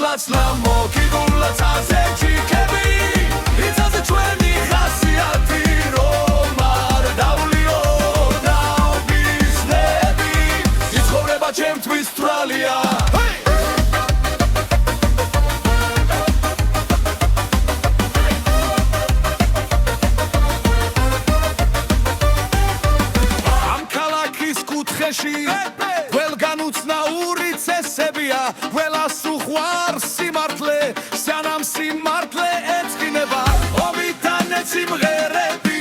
მართლაც ნამოკიდულად აზე ჭიქები იცაზე ჩვენი ხასიათი რომ არ დავლიო დავგიზნები იცხოვრება ჩემთვის თვალია ყველგან უცნაური წესებია ყველას უყვარს სიმართლე სანამ სიმართლე ეწყინება ომიდან ეციმღერები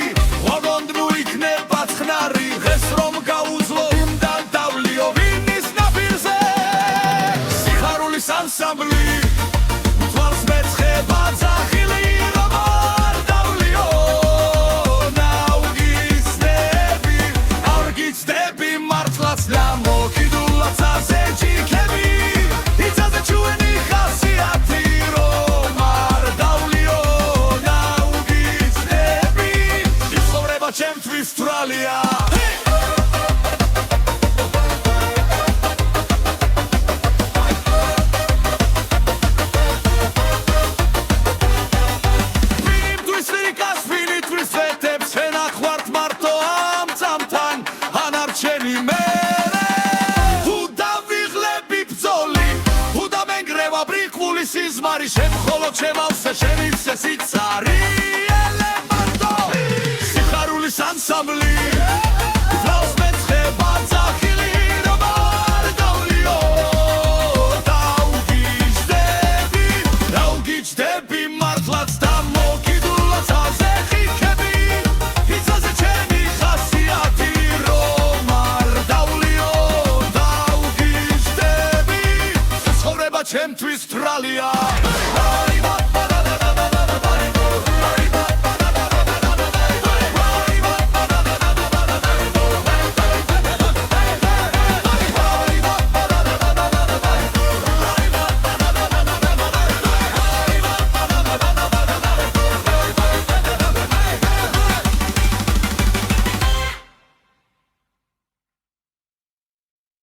ოღონდ ნუ იქნება ცხნარი დღეს რომ გაუძლო უნდა დავლიო ვინის ნაპირზე სიხარულის ანსამბლი თვალს მეცხება ძახილი რომ არ დავლიო ნავგიზნები არ გიცდები მართლაც ნამოკიდულად აზე ჭიქები იცაზე ჩვენი ხასიათი რომ არ დავლიო ნავგიზნები იცხოვრება ჩემთვის თვალია სიზმარი შემხოლოდ შემავსე შენიცე სიცარი ელემენტო სიხარულის ანსამბლი თავს მეცხება ძახილი რომ არ დავლიო დავგიჯდები მართლაც დამოკიდულად აზე ჭიქები იცაზე ჩემი ხასიათი რომ არ დავლიო დავგიჯდები ცხოვრება ჩემთვის თვალია